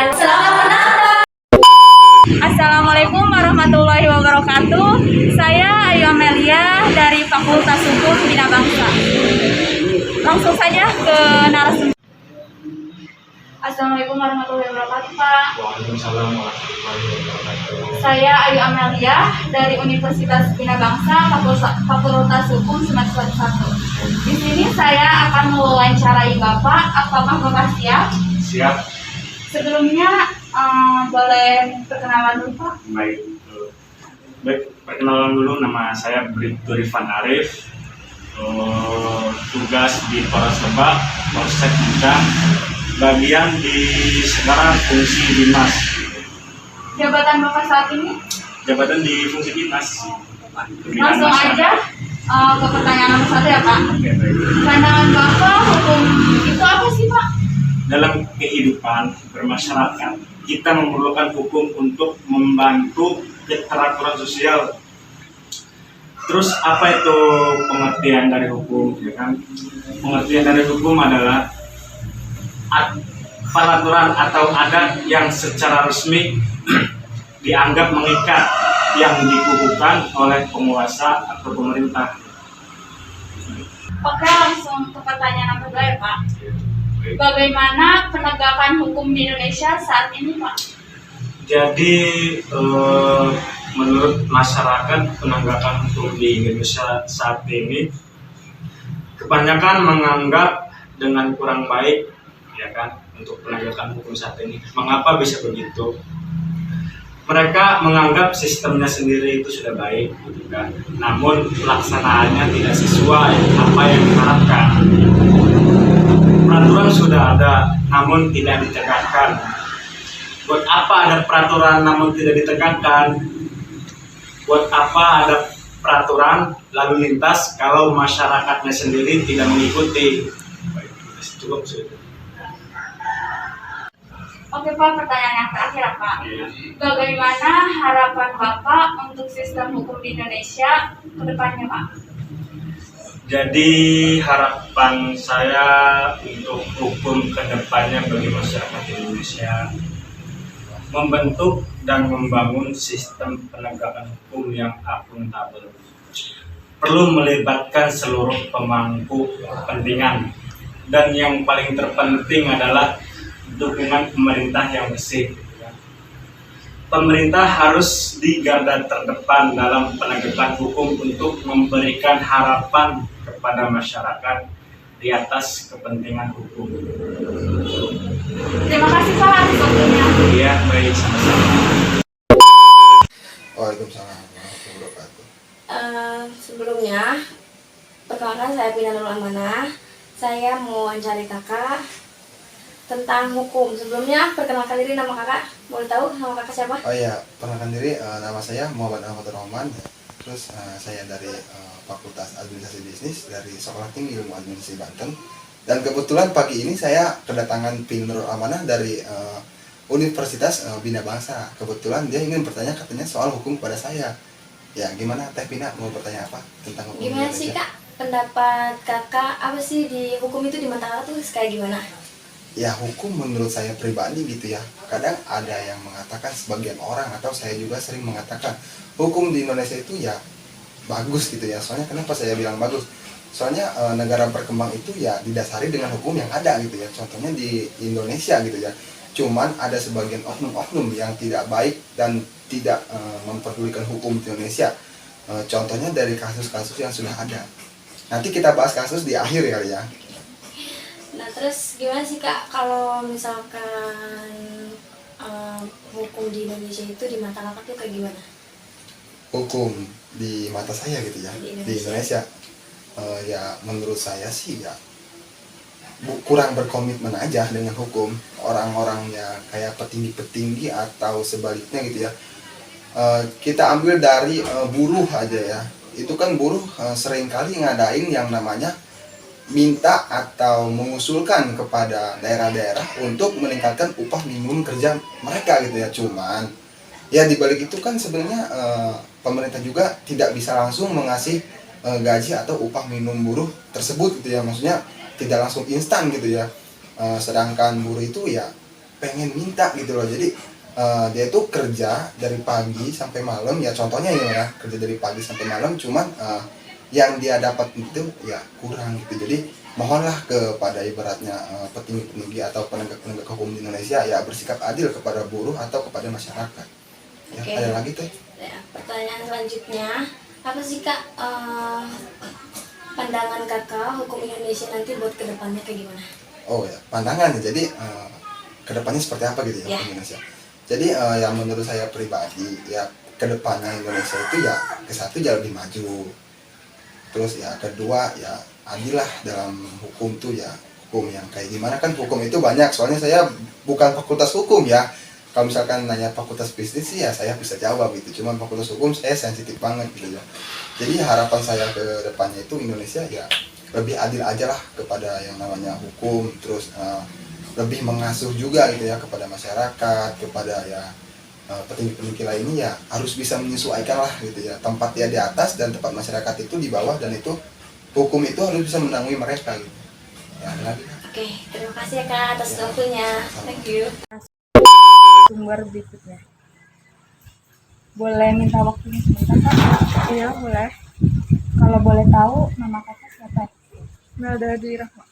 kalian. Selamat menonton. Assalamualaikum warahmatullahi wabarakatuh. Saya Ayu Amelia dari Fakultas Hukum Bina Bangsa. Langsung saja ke narasumber. Assalamualaikum warahmatullahi wabarakatuh, Pak. Waalaikumsalam warahmatullahi wabarakatuh. Saya Ayu Amelia dari Universitas Bina Bangsa, Fakultas Hukum semester 1. Di sini saya akan mewawancarai Bapak. Apakah Bapak siap? Siap. Sebelumnya boleh perkenalan dulu, Pak? Baik, perkenalan dulu, nama saya Bribtu Rifan Arif. Tugas di Polres Lebak, Polsek Muda, bagian di sekarang fungsi Dinas. Jabatan Bapak saat ini? Jabatan di fungsi Dinas. Langsung aja ke pertanyaan nomor 1 ya, Pak. Oke, baik. Pandangan Bapak, hukum itu apa sih, Pak? Dalam kehidupan bermasyarakat, kita memerlukan hukum untuk membantu keteraturan sosial. Terus apa itu pengertian dari hukum? Ya kan? Pengertian dari hukum adalah peraturan atau adat yang secara resmi dianggap mengikat, yang dikukuhkan oleh penguasa atau pemerintah. Oke, langsung ke pertanyaan nomor 2 ya, Pak. Bagaimana penegakan hukum di Indonesia saat ini, Pak? Jadi menurut masyarakat, penegakan hukum di Indonesia saat ini kebanyakan menganggap dengan kurang baik, ya kan, untuk penegakan hukum saat ini. Mengapa bisa begitu? Mereka menganggap sistemnya sendiri itu sudah baik, gitu kan. Namun pelaksanaannya tidak sesuai apa yang diharapkan. Peraturan sudah ada, namun tidak ditegakkan. Buat apa ada peraturan namun tidak ditegakkan? Buat apa ada peraturan lalu lintas kalau masyarakatnya sendiri tidak mengikuti? Cukup sudah. Oke, Pak, pertanyaan yang terakhir, Pak. Bagaimana harapan Bapak untuk sistem hukum di Indonesia ke depannya, Pak? Jadi harapan saya untuk hukum ke depannya bagi masyarakat Indonesia, membentuk dan membangun sistem penegakan hukum yang akuntabel. Perlu melibatkan seluruh pemangku kepentingan, dan yang paling terpenting adalah dukungan pemerintah yang bersih. Pemerintah harus di garda terdepan dalam penegakan hukum untuk memberikan harapan kepada masyarakat di atas kepentingan hukum. Terima kasih, Pak, atas waktunya. Iya, baik, sama-sama. Waalaikumsalam warahmatullahi wabarakatuh. Sebelumnya, perkenalkan saya Pina Nurul Amanah. Saya mau wawancari kakak tentang hukum. Sebelumnya, perkenalkan diri, nama kakak. Boleh tahu nama kakak siapa? Oh iya, perkenalkan diri, nama saya Muhammad Ahmad Rahman. Terus saya dari Fakultas Administrasi Bisnis dari Sekolah Tinggi Ilmu Administrasi Banten. Dan kebetulan pagi ini saya kedatangan Pina Nurul Amanah dari Universitas Bina Bangsa. Kebetulan dia ingin bertanya katanya soal hukum kepada saya. Ya, gimana Teh Pina mau bertanya apa tentang hukum Gimana Indonesia? sih, Kak? Pendapat kakak apa sih di hukum itu, di mata kakak tuh kayak gimana? Ya, hukum menurut saya pribadi gitu ya, kadang ada yang mengatakan sebagian orang, atau saya juga sering mengatakan hukum di Indonesia itu ya bagus gitu ya. Soalnya kenapa saya bilang bagus? Soalnya negara berkembang itu ya didasari dengan hukum yang ada gitu ya. Contohnya di Indonesia gitu ya. Cuman ada sebagian oknum-oknum yang tidak baik dan tidak memperdulikan hukum di Indonesia. Contohnya dari kasus-kasus yang sudah ada. Nanti kita bahas kasus di akhir kali ya. Nah, terus gimana sih, Kak, kalau misalkan hukum di Indonesia itu di mata kakak tuh kayak gimana? Hukum di mata saya gitu ya, di Indonesia ya menurut saya sih ya kurang berkomitmen aja dengan hukum. Orang-orangnya kayak petinggi-petinggi atau sebaliknya gitu ya. Kita ambil dari buruh aja ya, itu kan buruh seringkali ngadain yang namanya minta atau mengusulkan kepada daerah-daerah untuk meningkatkan upah minimum kerja mereka gitu ya. Cuman ya dibalik itu kan sebenarnya pemerintah juga tidak bisa langsung mengasih gaji atau upah minimum buruh tersebut gitu ya. Maksudnya tidak langsung instan gitu ya. Sedangkan buruh itu ya pengen minta gitu loh. Jadi dia tuh kerja dari pagi sampai malam, ya contohnya ya kerja dari pagi sampai malam, cuman yang dia dapat itu ya kurang gitu. Jadi mohonlah kepada ibaratnya petinggi-petinggi atau penegak-penegak hukum di Indonesia ya bersikap adil kepada buruh atau kepada masyarakat. Ya, Oke. ada lagi teh? Ya, pertanyaan selanjutnya, apa sih Kak pandangan Kakak hukum Indonesia nanti buat kedepannya kayak gimana? Oh ya, pandangan ya. Jadi kedepannya seperti apa gitu ya, Ya. Indonesia. Jadi yang menurut saya pribadi ya kedepannya Indonesia itu ya ke satu jauh lebih maju. Terus ya kedua ya adil lah dalam hukum tuh ya, hukum yang kayak gimana kan, hukum itu banyak. Soalnya saya bukan fakultas hukum ya. Kalau misalkan nanya fakultas bisnis sih ya saya bisa jawab gitu. Cuman fakultas hukum saya sensitif banget gitu ya. Jadi harapan saya ke depannya itu Indonesia ya lebih adil aja lah kepada yang namanya hukum, terus lebih mengasuh juga gitu ya kepada masyarakat, kepada ya petinggi-petinggi lainnya ya harus bisa menyesuaikan lah gitu ya, tempat dia di atas dan tempat masyarakat itu di bawah, dan itu hukum itu harus bisa menanggung mereka gitu ya. Ada lagi Kak? Oke, terima kasih ya Kak atas waktunya. Thank you. Sumber berikutnya. Boleh minta waktunya sebentar Kak? Iya boleh. Kalau boleh tahu nama Kakak siapa? Melda Dwi Rahma.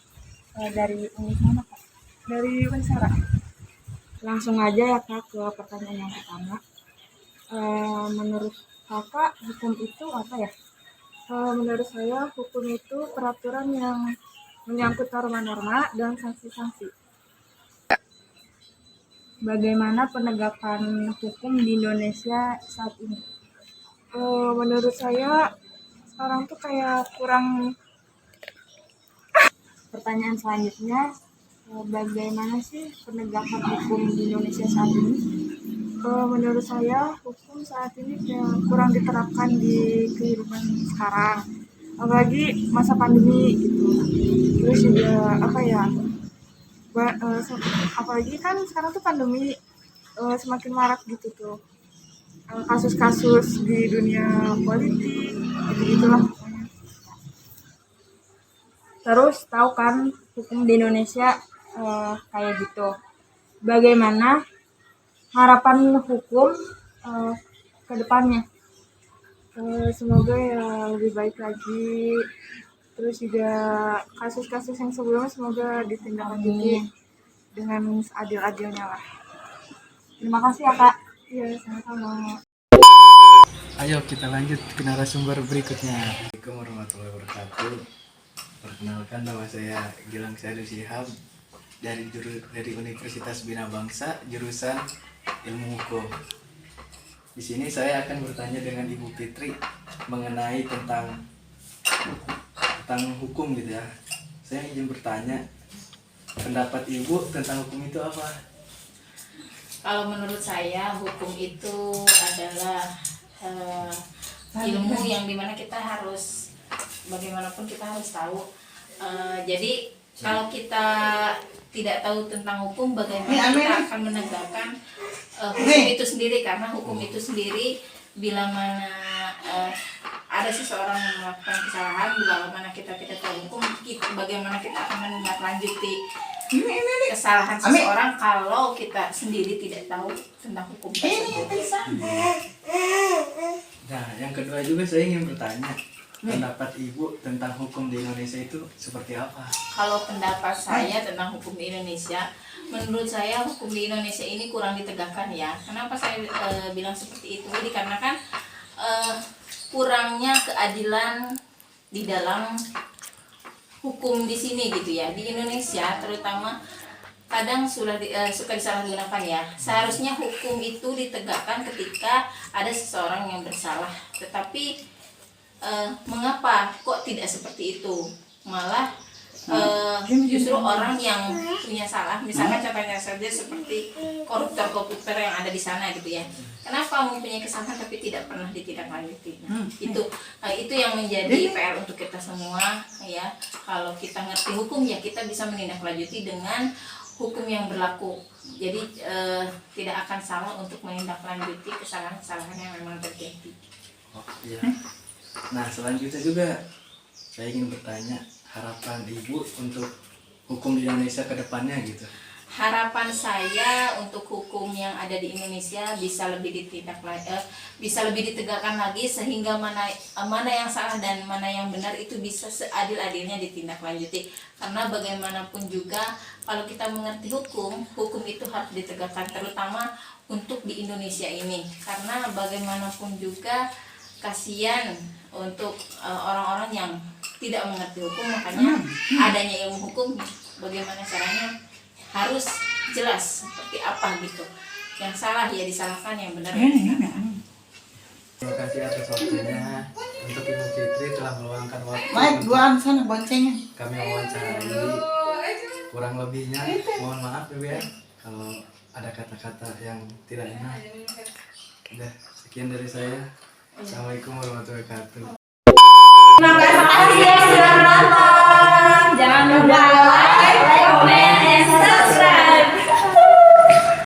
Dari univ mana Kak? Dari Unsara. Langsung aja ya Kak ke pertanyaan yang pertama. Menurut Kakak hukum itu apa ya? Menurut saya hukum itu peraturan yang menyangkut norma-norma dan sanksi-sanksi. Bagaimana penegakan hukum di Indonesia saat ini? Menurut saya sekarang tuh kayak kurang. Pertanyaan selanjutnya, bagaimana sih penegakan hukum di Indonesia saat ini? Menurut saya hukum saat ini kayak kurang diterapkan di kehidupan sekarang, apalagi masa pandemi gitu. Terus juga apa ya? Apalagi kan sekarang tuh pandemi semakin marak gitu tuh. Kasus-kasus di dunia politik gitu-gitulah pokoknya. Terus tahu kan hukum di Indonesia kayak gitu. Bagaimana harapan hukum ke depannya? Semoga ya lebih baik lagi. Terus juga kasus-kasus yang sebelumnya semoga ditindaklanjuti dengan seadil-adilnya lah. Terima kasih ya Kak. Iya, sama-sama. Ayo kita lanjut ke narasumber berikutnya. Assalamualaikum warahmatullahi wabarakatuh. Perkenalkan, nama saya Gilang Syahdu Shihab dari Universitas Bina Bangsa, jurusan Ilmu Hukum. Di sini saya akan bertanya dengan Ibu Fitri mengenai tentang hukum gitu ya. Saya ingin bertanya, pendapat Ibu tentang hukum itu apa? Kalau menurut saya hukum itu adalah ilmu yang dimana kita harus bagaimanapun kita harus tahu. Jadi kalau kita tidak tahu tentang hukum, bagaimana kita akan menegakkan hukum itu sendiri, karena hukum itu sendiri bila mana ada seseorang yang melakukan kesalahan, bila mana kita tidak tahu hukum, bagaimana kita akan menindaklanjuti kesalahan seseorang kalau kita sendiri tidak tahu tentang hukum tersebut. Nah, yang kedua juga saya ingin bertanya, pendapat Ibu tentang hukum di Indonesia itu seperti apa? Kalau pendapat saya tentang hukum di Indonesia, menurut saya hukum di Indonesia ini kurang ditegakkan ya. Kenapa saya bilang seperti itu? Dikarenakan kurangnya keadilan di dalam hukum di sini gitu ya. Di Indonesia terutama kadang suka disalahgunakan ya. Seharusnya hukum itu ditegakkan ketika ada seseorang yang bersalah. Tetapi mengapa kok tidak seperti itu? Malah justru orang yang punya salah, misalkan contohnya saja seperti koruptor yang ada di sana gitu ya. Kenapa mempunyai kesalahan tapi tidak pernah ditindaklanjuti? Itu yang menjadi PR untuk kita semua ya. Kalau kita ngerti hukum ya kita bisa menindaklanjuti dengan hukum yang berlaku. Jadi tidak akan salah untuk menindaklanjuti kesalahan-kesalahan yang memang terjadi. Oh iya. Nah, selanjutnya juga saya ingin bertanya harapan Ibu untuk hukum di Indonesia ke depannya gitu. harapan saya untuk hukum yang ada di Indonesia bisa lebih bisa lebih ditegakkan lagi, sehingga mana yang salah dan mana yang benar itu bisa seadil-adilnya ditindaklanjuti. Karena bagaimanapun juga kalau kita mengerti hukum itu harus ditegakkan, terutama untuk di Indonesia ini. Karena bagaimanapun juga kasihan untuk orang-orang yang tidak mengerti hukum, makanya adanya ilmu hukum bagaimana caranya harus jelas seperti apa gitu. Yang salah ya disalahkan, yang benar ya dibenarkan. Terima kasih atas waktunya. Untuk Ibu Fitri telah meluangkan waktu Baik, untuk gua sana boncengnya. kami wawancarai. Kurang lebihnya mohon maaf Ibu ya kalau ada kata-kata yang tidak enak. Udah, sekian dari saya. Assalamualaikum warahmatullahi wabarakatuh. Terima kasih ya